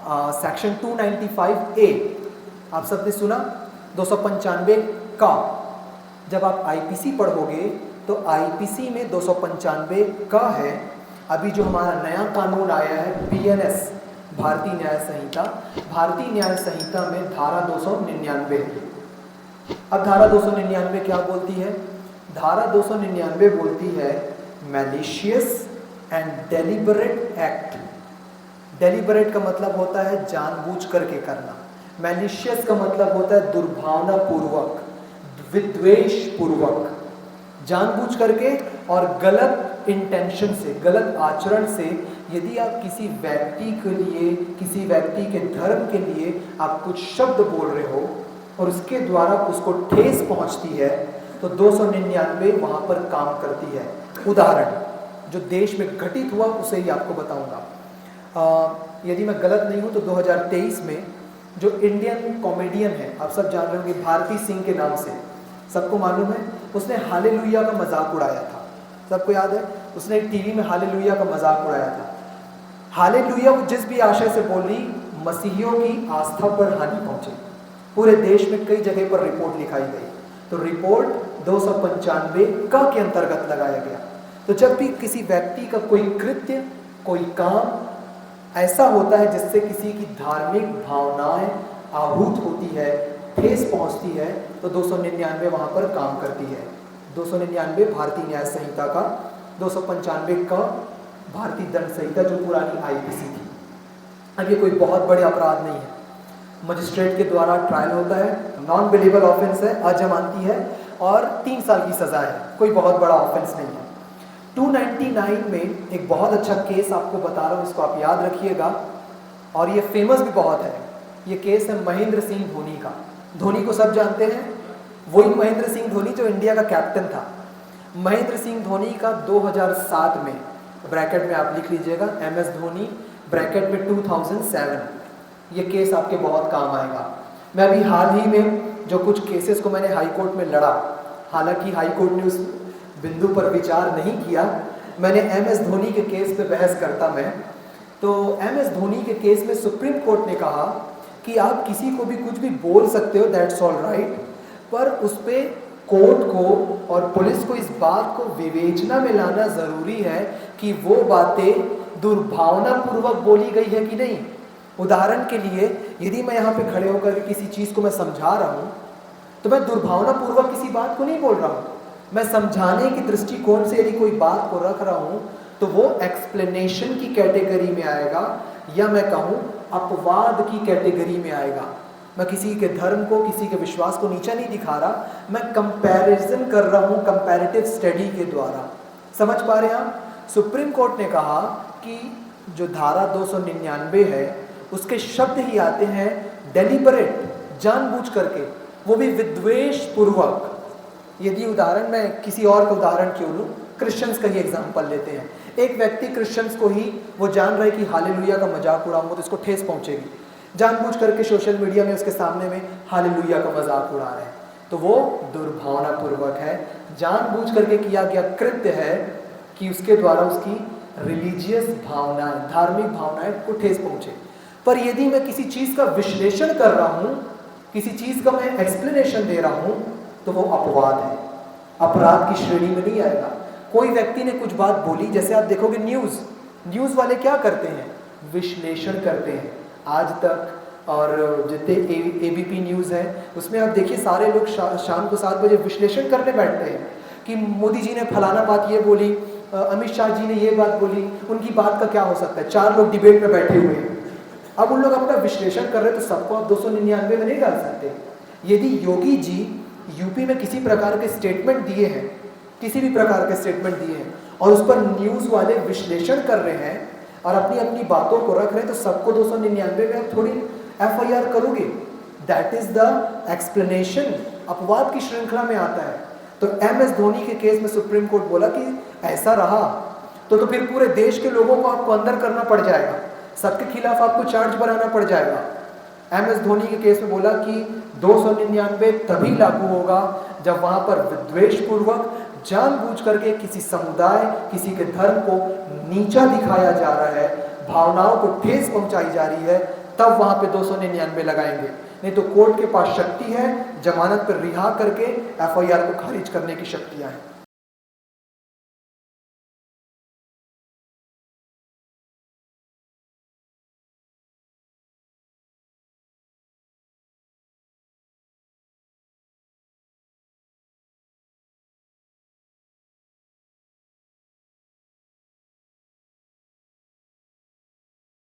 Section 295 ए आप सबने सुना, 295 का। जब आप आईपीसी पढ़ोगे तो आईपीसी में 295 का है। अभी जो हमारा नया कानून आया है बीएनएस, भारतीय न्याय संहिता, भारतीय न्याय संहिता में धारा 299 है। अब धारा 299 क्या बोलती है? धारा 299 बोलती है malicious and deliberate act. Deliberate का मतलब होता है जानबूझ करके करना, मैलिशियस का मतलब होता है दुर्भावना पूर्वक, विद्वेष पूर्वक, जानबूझ करके और गलत इंटेंशन से, गलत आचरण से यदि आप किसी व्यक्ति के लिए, किसी व्यक्ति के धर्म के लिए आप कुछ शब्द बोल रहे हो और उसके द्वारा उसको ठेस पहुंचती है तो 299 वहां पर काम करती है। उदाहरण जो देश में घटित हुआ उसे ही आपको बताऊंगा। यदि मैं गलत नहीं हूं तो 2023 में जो इंडियन कॉमेडियन है, आप सब जान रहे होंगे, भारती सिंह के नाम से, सबको मालूम है, उसने हालेलुया का मजाक उड़ाया था। सबको याद है, उसने टीवी में हालेलुया का मजाक उड़ाया था। हालेलुया जिस भी आशय से बोली, मसीहियों की आस्था पर हानि पहुंची। पूरे देश में कई जगह पर रिपोर्ट लिखाई गई, तो रिपोर्ट 295 का के अंतर्गत लगाया गया। तो जब भी किसी व्यक्ति का कोई कृत्य, कोई काम ऐसा होता है जिससे किसी की धार्मिक भावनाएं आहूत होती है, ठेस पहुंचती है, तो 299 वहां पर काम करती है। 299 भारतीय न्याय संहिता का, 295 का भारतीय दंड संहिता जो पुरानी आईपीसी थी। अब ये कोई बहुत बड़े अपराध नहीं है, मजिस्ट्रेट के द्वारा ट्रायल होता है, नॉन बिलीवेबल ऑफेंस है, अजमानती है और 3 साल की सजा है, कोई बहुत बड़ा ऑफेंस नहीं है। 299 में एक बहुत अच्छा केस आपको बता रहा हूँ, इसको आप याद रखिएगा, और ये फेमस भी बहुत है। ये केस है महेंद्र सिंह धोनी का। धोनी को सब जानते हैं, वही महेंद्र सिंह धोनी जो इंडिया का कैप्टन था। महेंद्र सिंह धोनी का 2007 में, ब्रैकेट में आप लिख लीजिएगा MS धोनी, ब्रैकेट में 2007, ये केस आपके बहुत काम आएगा। मैं अभी हाल ही में जो कुछ केसेस को मैंने हाई कोर्ट में लड़ा, हालांकि हाई कोर्ट ने उस बिंदु पर विचार नहीं किया, मैंने MS धोनी के केस पे बहस करता मैं। तो MS धोनी के केस में सुप्रीम कोर्ट ने कहा कि आप किसी को भी कुछ भी बोल सकते हो, दैट्स ऑल राइट, पर उस पर कोर्ट को और पुलिस को इस बात को विवेचना में लाना ज़रूरी है कि वो बातें दुर्भावनापूर्वक बोली गई है कि नहीं। उदाहरण के लिए, यदि मैं यहाँ पे खड़े होकर किसी चीज़ को मैं समझा रहा हूँ तो मैं दुर्भावनापूर्वक किसी बात को नहीं बोल रहा हूँ, मैं समझाने की दृष्टिकोण से यदि कोई बात को रख रहा हूँ तो वो एक्सप्लेनेशन की कैटेगरी में आएगा, या मैं कहूँ अपवाद की कैटेगरी में आएगा। मैं किसी के धर्म को, किसी के विश्वास को नीचा नहीं दिखा रहा, मैं कंपैरिजन कर रहा हूँ कंपैरेटिव स्टडी के द्वारा। समझ पा रहे हैं आप? सुप्रीम कोर्ट ने कहा कि जो धारा 299 है उसके शब्द ही आते हैं डेलिबरेट, जानबूझ करके, वो भी विद्वेष पूर्वक। यदि उदाहरण, मैं किसी और का उदाहरण क्यों लूँ, क्रिश्चियंस का ही एग्जाम्पल लेते हैं। एक व्यक्ति क्रिश्चियंस को ही, वो जान रहे कि हालेलुया का मजाक उड़ाऊंगा तो इसको ठेस पहुंचेगी, जानबूझ करके सोशल मीडिया में उसके सामने में हालेलुया का मजाक उड़ा रहे हैं, तो वो दुर्भावनापूर्वक है, जानबूझ करके किया गया कृत्य है कि उसके द्वारा उसकी रिलीजियस भावनाएं, धार्मिक भावनाएं को ठेस पहुंचे। पर यदि मैं किसी चीज़ का विश्लेषण कर रहा हूँ, किसी चीज़ का मैं एक्सप्लेनेशन दे रहा हूँ, तो वो अपवाद है, अपराध की श्रेणी में नहीं आएगा। कोई व्यक्ति ने कुछ बात बोली, जैसे आप देखोगे न्यूज़ वाले क्या करते हैं, विश्लेषण करते हैं। आज तक और जितने ABP न्यूज़ है उसमें आप देखिए सारे लोग शाम को 7 बजे विश्लेषण करने बैठते हैं कि मोदी जी ने फलाना बात ये बोली, अमित शाह जी ने ये बात बोली, उनकी बात का क्या हो सकता है। 4 लोग डिबेट में बैठे हुए हैं, अब उन लोग अपना विश्लेषण कर रहे हैं, तो सबको आप 299 में नहीं डाल सकते। यदि योगी जी यूपी में किसी प्रकार के स्टेटमेंट दिए हैं, किसी भी प्रकार के स्टेटमेंट दिए हैं और उस पर न्यूज़ वाले विश्लेषण कर रहे हैं और अपनी अपनी बातों को रख रहे हैं, तो सबको 299 में आप थोड़ी FIR करोगे। दैट इज द एक्सप्लेनेशन, अपवाद की श्रृंखला में आता है। तो MS धोनी के केस में सुप्रीम कोर्ट बोला कि ऐसा रहा तो फिर पूरे देश के लोगों को आपको अंदर करना पड़ जाएगा, सबके खिलाफ आपको चार्ज बनाना पड़ जाएगा। MS धोनी के केस में बोला कि 299 तभी लागू होगा जब वहां पर विद्वेष पूर्वक, जानबूझ करके किसी समुदाय, किसी के धर्म को नीचा दिखाया जा रहा है, भावनाओं को ठेस पहुंचाई जा रही है, तब वहां पे 299 लगाएंगे, नहीं तो कोर्ट के पास शक्ति है जमानत पर रिहा करके एफआईआर को खारिज करने की शक्तियां हैं।